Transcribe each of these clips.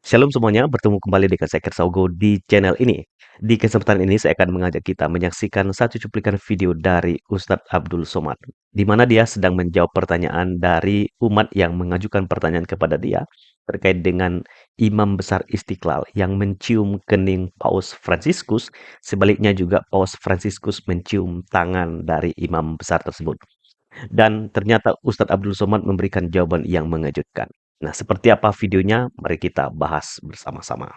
Shalom semuanya, bertemu kembali dengan saya Kersaugo di channel ini. Di kesempatan ini saya akan mengajak kita menyaksikan satu cuplikan video dari Ustadz Abdul Somad, di mana dia sedang menjawab pertanyaan dari umat yang mengajukan pertanyaan kepada dia terkait dengan Imam Besar Istiqlal yang mencium kening Paus Fransiskus, sebaliknya juga Paus Fransiskus mencium tangan dari Imam Besar tersebut. Dan ternyata Ustadz Abdul Somad memberikan jawaban yang mengejutkan. Nah, seperti apa videonya? Mari kita bahas bersama-sama.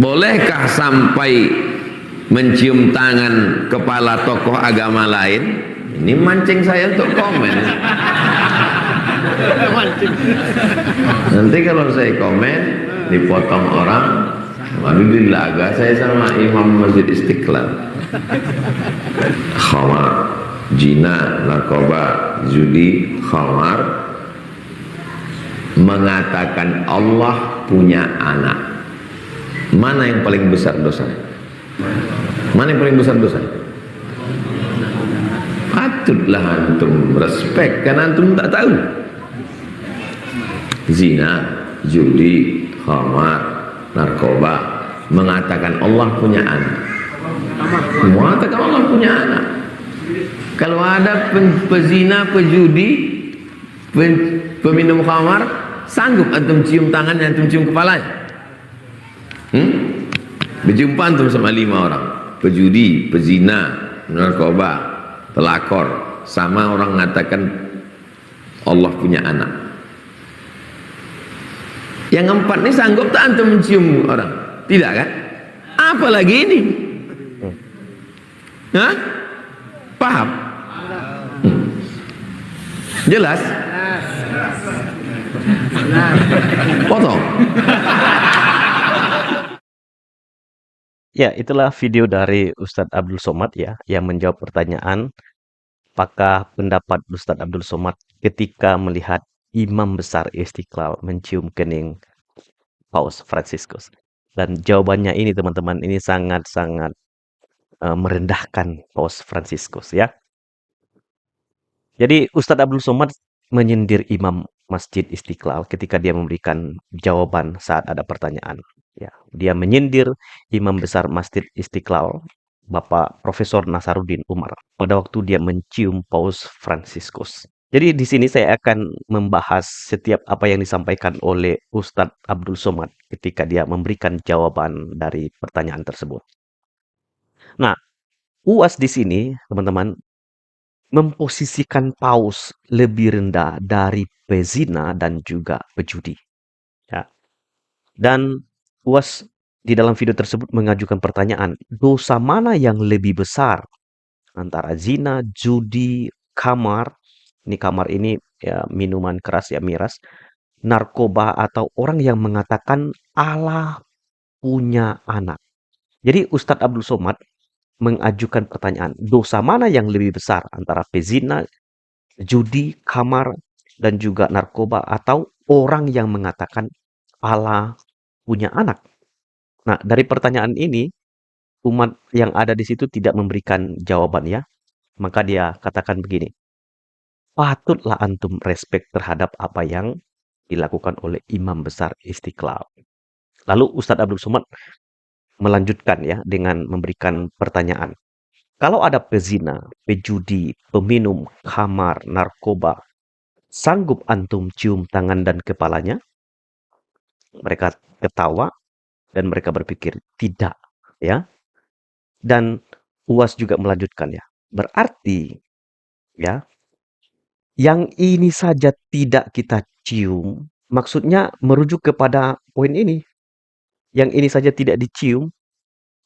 Bolehkah sampai mencium tangan kepala tokoh agama lain? Ini mancing saya untuk komen. Nanti kalau saya komen dipotong orang, lalu dilaga saya sama Imam Masjid Istiqlal. Khamar, zina, narkoba, judi, khamar, mengatakan Allah punya anak. Mana yang paling besar dosa? Mana yang paling besar dosa? Patutlah antum respect, karena antum tak tahu. Zina, judi, khamar, narkoba, mengatakan Allah punya anak. Mengatakan Allah punya anak. Kalau ada pezina, pejudi, peminum khamar, sanggup antum cium tangannya, antum cium kepalanya? Berjumpa antum sama 5 orang, pejudi, pezina, narkoba, pelakor, sama orang mengatakan Allah punya anak. Yang 4 ini sanggup tak antum mencium orang? Tidak kan? Apalagi ini? Hah? Paham? Jelas? Potong. Ya, itulah video dari Ustadz Abdul Somad ya, yang menjawab pertanyaan, apakah pendapat Ustadz Abdul Somad ketika melihat Imam Besar Istiqlal mencium kening Paus Fransiskus. Dan jawabannya ini teman-teman, ini sangat-sangat merendahkan Paus Fransiskus ya. Jadi Ustadz Abdul Somad menyindir Imam Masjid Istiqlal ketika dia memberikan jawaban saat ada pertanyaan. Ya, dia menyindir Imam Besar Masjid Istiqlal, Bapak Profesor Nasaruddin Umar, pada waktu dia mencium Paus Fransiskus. Jadi di sini saya akan membahas setiap apa yang disampaikan oleh Ustadz Abdul Somad ketika dia memberikan jawaban dari pertanyaan tersebut. Nah, UAS di sini, teman-teman, memposisikan paus lebih rendah dari pezina dan juga pejudi. Ya. Dan UAS di dalam video tersebut mengajukan pertanyaan, dosa mana yang lebih besar antara zina, judi, kamar, ini kamar ini ya minuman keras ya, miras, narkoba, atau orang yang mengatakan Allah punya anak. Jadi Ustadz Abdul Somad mengajukan pertanyaan, dosa mana yang lebih besar antara pezina, judi, kamar, dan juga narkoba, atau orang yang mengatakan Allah punya anak? Nah, dari pertanyaan ini, umat yang ada di situ tidak memberikan jawaban ya. Maka dia katakan begini, patutlah antum respect terhadap apa yang dilakukan oleh Imam Besar Istiqlal. Lalu Ustadz Abdul Somad melanjutkan ya dengan memberikan pertanyaan. Kalau ada pezina, pejudi, peminum, khamar, narkoba, sanggup antum cium tangan dan kepalanya? Mereka ketawa dan mereka berpikir tidak, ya. Dan UAS juga melanjutkan ya. Berarti ya, yang ini saja tidak kita cium, maksudnya merujuk kepada poin ini. Yang ini saja tidak dicium,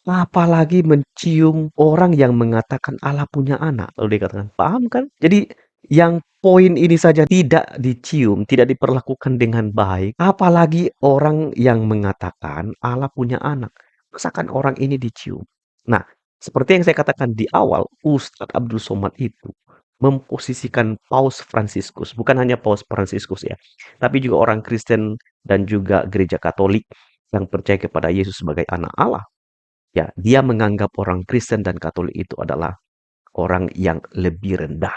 apalagi mencium orang yang mengatakan Allah punya anak. Lalu dikatakan, paham kan? Jadi yang poin ini saja tidak dicium, tidak diperlakukan dengan baik, apalagi orang yang mengatakan Allah punya anak. Masakan orang ini dicium. Nah, seperti yang saya katakan di awal, Ustadz Abdul Somad itu memposisikan Paus Fransiskus, bukan hanya Paus Fransiskus ya, tapi juga orang Kristen dan juga gereja Katolik yang percaya kepada Yesus sebagai anak Allah, ya, dia menganggap orang Kristen dan Katolik itu adalah orang yang lebih rendah.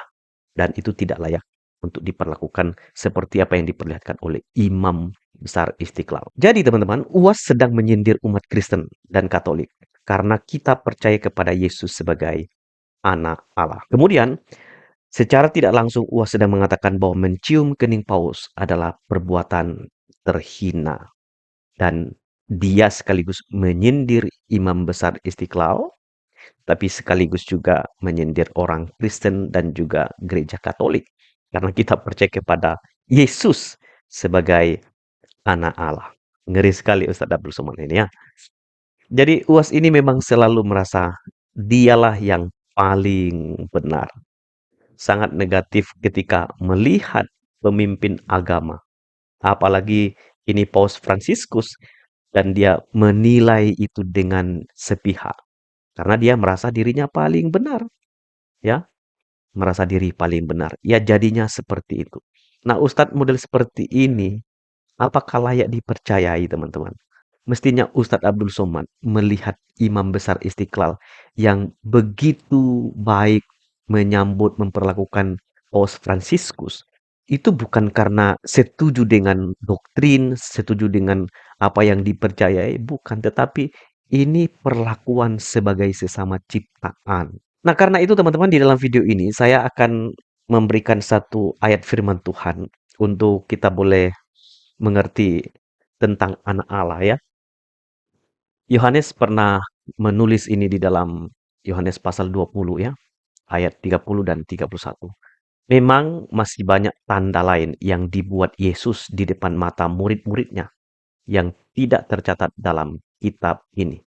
Dan itu tidak layak untuk diperlakukan seperti apa yang diperlihatkan oleh Imam Besar Istiqlal. Jadi teman-teman, UAS sedang menyindir umat Kristen dan Katolik karena kita percaya kepada Yesus sebagai anak Allah. Kemudian, secara tidak langsung UAS sedang mengatakan bahwa mencium kening paus adalah perbuatan terhina. Dan dia sekaligus menyindir Imam Besar Istiqlal, tapi sekaligus juga menyindir orang Kristen dan juga gereja Katolik. Karena kita percaya kepada Yesus sebagai anak Allah. Ngeri sekali Ustadz Abdul Somad ini ya. Jadi UAS ini memang selalu merasa dialah yang paling benar. Sangat negatif ketika melihat pemimpin agama. Apalagi ini Paus Fransiskus dan dia menilai itu dengan sepihak. Karena dia merasa dirinya paling benar. Ya, merasa diri paling benar. Ya jadinya seperti itu. Nah, Ustadz model seperti ini, apakah layak dipercayai teman-teman? Mestinya Ustadz Abdul Somad melihat Imam Besar Istiqlal yang begitu baik menyambut, memperlakukan Paus Fransiskus. Itu bukan karena setuju dengan doktrin, setuju dengan apa yang dipercayai, bukan. Tetapi ini perlakuan sebagai sesama ciptaan. Nah, karena itu teman-teman di dalam video ini saya akan memberikan satu ayat firman Tuhan untuk kita boleh mengerti tentang anak Allah ya. Yohanes pernah menulis ini di dalam Yohanes pasal 20 ya, ayat 30 dan 31. Memang masih banyak tanda lain yang dibuat Yesus di depan mata murid-muridnya yang tidak tercatat dalam kitab ini.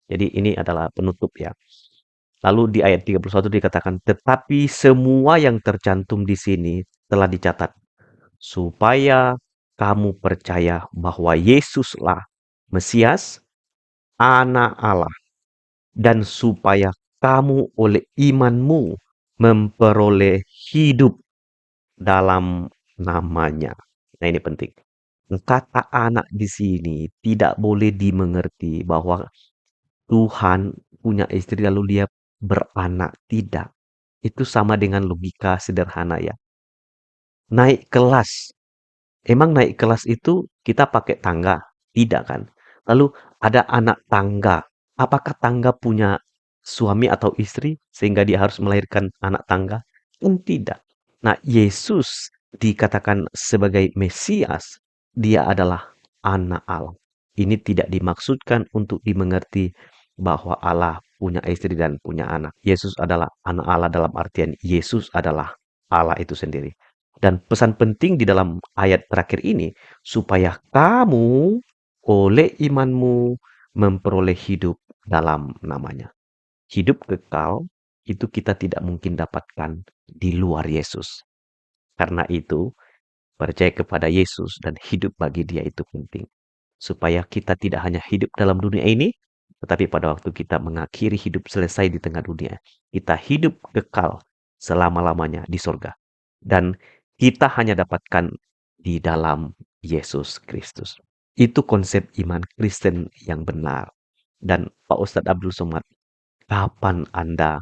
Jadi ini adalah penutup ya. Lalu di ayat 31 dikatakan, tetapi semua yang tercantum di sini telah dicatat, supaya kamu percaya bahwa Yesuslah Mesias, anak Allah, dan supaya kamu oleh imanmu memperoleh hidup dalam namanya. Nah ini penting. Kata anak di sini tidak boleh dimengerti bahwa Tuhan punya istri lalu dia beranak. Tidak. Itu sama dengan logika sederhana ya. Naik kelas. Emang naik kelas itu kita pakai tangga? Tidak kan? Lalu ada anak tangga. Apakah tangga punya suami atau istri sehingga dia harus melahirkan anak tangga? Kan tidak. Nah, Yesus dikatakan sebagai Mesias. Dia adalah anak Allah. Ini tidak dimaksudkan untuk dimengerti bahwa Allah punya istri dan punya anak. Yesus adalah anak Allah dalam artian Yesus adalah Allah itu sendiri. Dan pesan penting di dalam ayat terakhir ini, supaya kamu oleh imanmu memperoleh hidup dalam namanya. Hidup kekal itu kita tidak mungkin dapatkan di luar Yesus. Karena itu, percaya kepada Yesus dan hidup bagi dia itu penting. Supaya kita tidak hanya hidup dalam dunia ini, tetapi pada waktu kita mengakhiri hidup selesai di tengah dunia, kita hidup kekal selama-lamanya di sorga. Dan kita hanya dapatkan di dalam Yesus Kristus. Itu konsep iman Kristen yang benar. Dan Pak Ustadz Abdul Somad, kapan Anda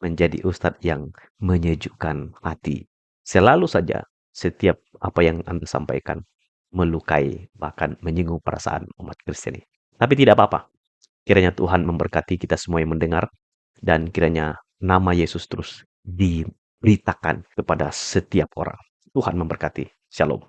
menjadi Ustadz yang menyejukkan hati? Selalu saja setiap apa yang Anda sampaikan melukai, bahkan menyinggung perasaan umat Kristen ini. Tapi tidak apa-apa. Kiranya Tuhan memberkati kita semua yang mendengar. Dan kiranya nama Yesus terus diberitakan kepada setiap orang. Tuhan memberkati. Shalom.